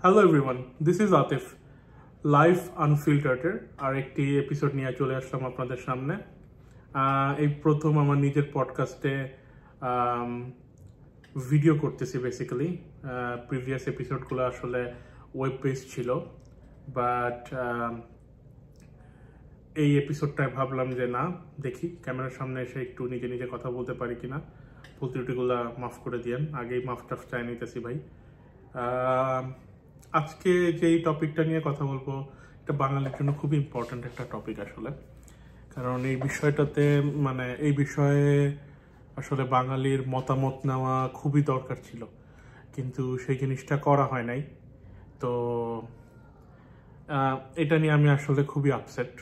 Hello everyone, this is Atif. Life আনফিল্টার্ডের আর একটি এপিসোড নিয়ে চলে আসলাম আপনাদের সামনে। এই প্রথম আমার নিজের পডকাস্টে ভিডিও করতেছি। বেসিক্যালি প্রিভিয়াস এপিসোডগুলো আসলে ওয়েব বেস ছিল, বাট এই এপিসোডটায় ভাবলাম যে না, দেখি ক্যামেরার সামনে এসে একটু নিজে নিজে কথা বলতে পারি কিনা। ভুল ত্রুটিগুলো মাফ করে দিয়েন, আগেই মাফ টাফ চাই নিতেছি ভাই। আজকে যেই টপিকটা নিয়ে কথা বলবো, এটা বাঙালির জন্য খুব ইম্পর্ট্যান্ট একটা টপিক আসলে। কারণ এই বিষয়টাতে এই বিষয়ে আসলে বাঙালির মতামত নেওয়া খুবই দরকার ছিল, কিন্তু সেই জিনিসটা করা হয় নাই। তো এটা নিয়ে আমি আসলে খুবই আপসেট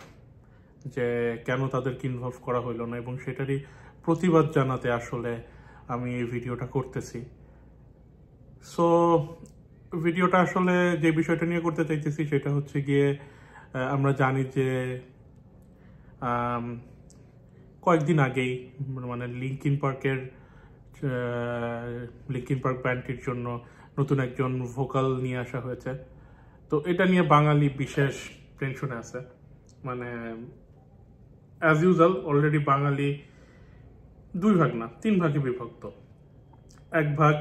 যে কেন তাদেরকে ইনভলভ করা হইলো না, এবং সেটারই প্রতিবাদ জানাতে আসলে আমি এই ভিডিওটা করতেছি। সো ভিডিওটা আসলে যে বিষয়টা নিয়ে করতে চাইতেছি সেটা হচ্ছে গিয়ে, আমরা জানি যে কয়েকদিন আগেই লিঙ্কিন পার্ক ব্যান্ডটির জন্য নতুন একজন ভোকাল নিয়ে আসা হয়েছে। তো এটা নিয়ে বাঙালি বিশেষ টেনশনে আছে। অ্যাজ ইউজুয়াল অলরেডি বাঙালি দুই ভাগ না, তিন ভাগে বিভক্ত। এক ভাগ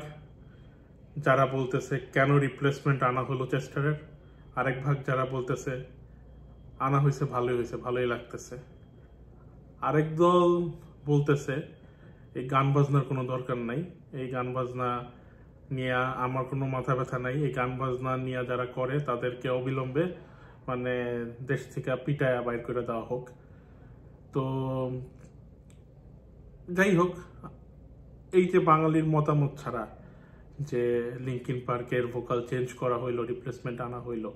যারা বলতেছে কেন রিপ্লেসমেন্ট আনা হলো চেস্টারের, আরেক ভাগ যারা বলতেছে আনা হয়েছে, ভালোই হয়েছে, ভালোই লাগতেছে। আরেক দল বলতেছে এই গান বাজনার কোনো দরকার নাই, এই গান বাজনা নিয়ে আমার কোনো মাথা ব্যথা নাই, এই গান বাজনা নিয়ে যারা করে তাদেরকে অবিলম্বে দেশ থেকে পিটায়া বাইর করে দেওয়া হোক। তো যাই হোক, এই যে বাঙালির মতামত ছাড়া যে লিঙ্কিন পার্কের ভোকাল চেঞ্জ করা হইলো, রিপ্লেসমেন্ট আনা হইলো,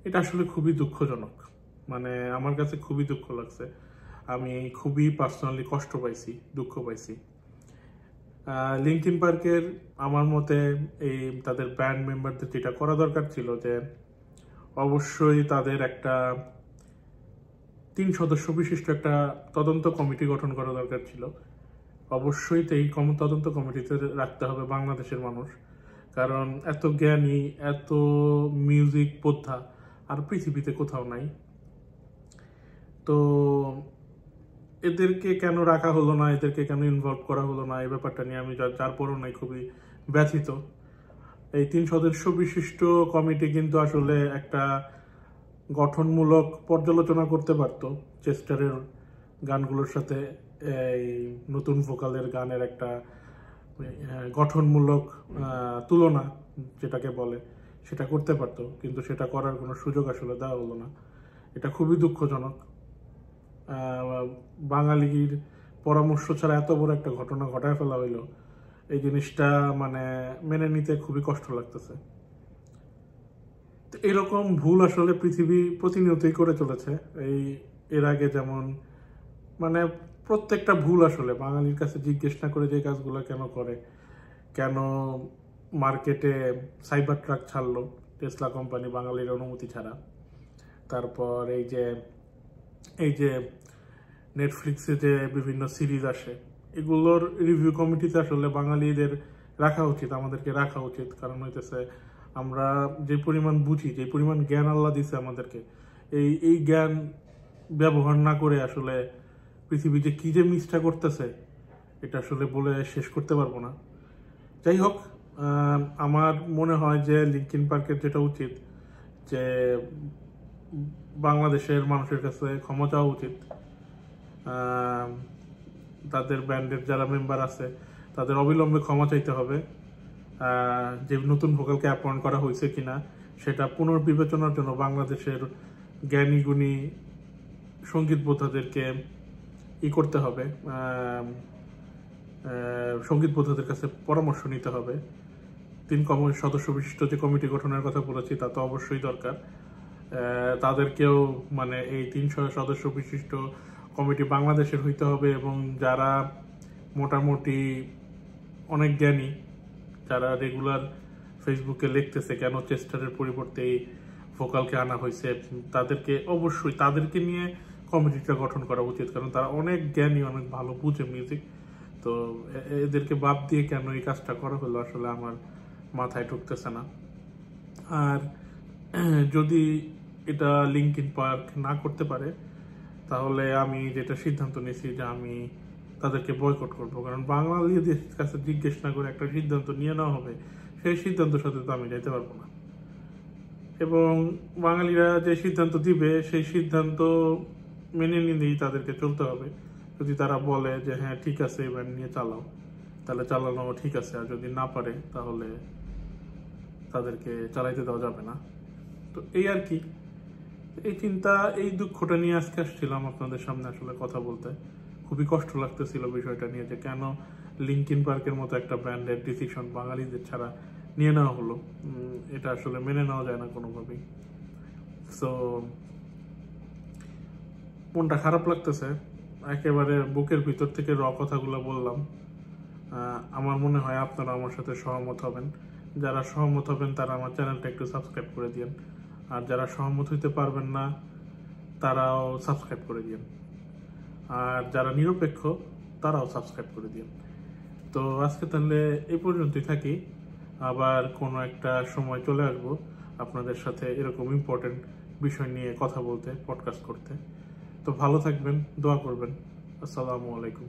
এটা আসলে খুবই দুঃখজনক। আমার কাছে খুবই দুঃখ লাগছে। আমি খুবই পার্সোনালি কষ্ট পাইছি, দুঃখ পাইছি। লিঙ্কিন পার্কের আমার মতে তাদের ব্যান্ড মেম্বারদের যেটা করা দরকার ছিল, যে অবশ্যই তাদের একটা 3 সদস্য বিশিষ্ট একটা তদন্ত কমিটি গঠন করা দরকার ছিল। অবশ্যই এই তদন্ত কমিটিতে রাখতে হবে বাংলাদেশের মানুষ, কারণ এত জ্ঞানী, এত মিউজিক যোদ্ধা আর পৃথিবীতে কোথাও নাই। তো এদেরকে কেন রাখা হলো না, এদেরকে কেন ইনভলভ করা হলো না, এই ব্যাপারটা নিয়ে আমি যার পরও নাই খুবই ব্যথিত। এই 3 সদস্য বিশিষ্ট কমিটি কিন্তু আসলে একটা গঠনমূলক পর্যালোচনা করতে পারতো চেস্টারের গানগুলোর সাথে এই নতুন ভোকালের গানের একটা গঠনমূলক তুলনা যেটাকে বলে, সেটা করতে পারতো, কিন্তু সেটা করার কোনো সুযোগ আসলে দেওয়া হলো না। এটা খুবই দুঃখজনক। বাঙালির পরামর্শ ছাড়া এত বড় একটা ঘটনা ঘটায় ফেলা হইলো, এই জিনিসটা মেনে নিতে খুবই কষ্ট লাগতেছে। এরকম ভুল আসলে পৃথিবী প্রতিনিয়তই করে চলেছে। এর আগে যেমন প্রত্যেকটা ভুল আসলে বাঙালির কাছে জিজ্ঞেস না করে যে কাজগুলো কেন করে, কেন মার্কেটে সাইবার ট্রাক ছাড়লো টেসলা কোম্পানি বাঙালির অনুমতি ছাড়া, তারপর এই যে নেটফ্লিক্সে যে বিভিন্ন সিরিজ আসে, এগুলোর রিভিউ কমিটিতে আসলে বাঙালিদের রাখা উচিত, আমাদেরকে রাখা উচিত। কারণ হইতেছে আমরা যে পরিমাণ বুঝি, যে পরিমাণ জ্ঞান আল্লাহ দিছে আমাদেরকে, এই জ্ঞান ব্যবহার না করে আসলে পৃথিবী যে কি যে মিসটা করতেছে, এটা আসলে বলে শেষ করতে পারবো না। যাই হোক, আমার মনে হয় যে লিঙ্কিন পার্কের যেটা উচিত, যে বাংলাদেশের মানুষের কাছে ক্ষমা চাওয়া উচিত। তাদের ব্যান্ডের যারা মেম্বার আছে তাদের অবিলম্বে ক্ষমা চাইতে হবে। যে নতুন ভোকালকে অ্যাপয়েন্ট করা হয়েছে কিনা সেটা পুনর্বিবেচনার জন্য বাংলাদেশের জ্ঞানী গুণী সঙ্গীত বোদ্ধাদেরকে করতে হবে, সঙ্গীত বোদ্ধাদের কাছে পরামর্শ নিতে হবে। 3 সদস্য বিশিষ্ট যে কমিটি গঠনের কথা বলেছি তা তো অবশ্যই দরকার। তাদেরকেও এই 3 সদস্য বিশিষ্ট কমিটি বাংলাদেশের হইতে হবে, এবং যারা মোটামুটি অনেক জ্ঞানী, যারা রেগুলার ফেসবুকে লিখতেছে কেন চেস্টারের পরিবর্তে এই ভোকালকে আনা হয়েছে, তাদেরকে নিয়ে কমিটিটা গঠন করা উচিত। কারণ তারা অনেক জ্ঞানী, অনেক ভালো বুঝে মিউজিক। তো এদেরকে বাদ দিয়ে কেন এই কাজটা করা হলো আসলে আমার মাথায় ঢুকতেছে না। আর যদি এটা লিঙ্কিন পার্ক না করতে পারে, তাহলে আমি যেটা সিদ্ধান্ত নিয়েছি যে আমি তাদেরকে বয়কট করব, কারণ বাঙালিদের কাছে জিজ্ঞেস না করে একটা সিদ্ধান্ত নিয়ে নেওয়া হবে, সেই সিদ্ধান্তের সাথে তো আমি যেতে পারবো না। এবং বাঙালিরা যে সিদ্ধান্ত দিবে সেই সিদ্ধান্ত মেনে নিয়েই তাদেরকে চলতে হবে। যদি তারা বলে যে হ্যাঁ ঠিক আছে এবার নিয়ে চালাও, তাহলে চালানো ঠিক আছে, আর যদি না পারে তাহলে তাদেরকে চালাইতে দেওয়া যাবে না। তো এই আর কি, এই চিন্তা এই দুঃখটা নিয়ে আজকে আসছিলাম আপনাদের সামনে আসলে কথা বলতে। খুবই কষ্ট লাগতেছিল বিষয়টা নিয়ে, যে কেন লিঙ্কিন পার্কের মতো একটা ব্র্যান্ডের ডিসিশন বাঙালিদের ছাড়া নিয়ে নেওয়া হলো। এটা আসলে মেনে নেওয়া যায় না কোনোভাবেই। সো মনটা খারাপ লাগতেছে, একেবারে বুকের ভিতর থেকে কথাগুলো বললাম। আমার মনে হয় আপনারা আমার সাথে সহমত হবেন। যারা সহমত হবেন তারা আমার চ্যানেলটা একটু সাবস্ক্রাইব করে দিন, আর যারা সহমত হইতে পারবেন না তারাও সাবস্ক্রাইব করে দিন, আর যারা নিরপেক্ষ তারাও সাবস্ক্রাইব করে দিন। তো আজকে তাহলে এই পর্যন্তই থাকি, আবার কোনো একটা সময় চলে আসবো আপনাদের সাথে এরকম ইম্পর্টেন্ট বিষয় নিয়ে কথা বলতে, পডকাস্ট করতে। তো ভালো থাকবেন, দোয়া করবেন। আসসালামু আলাইকুম।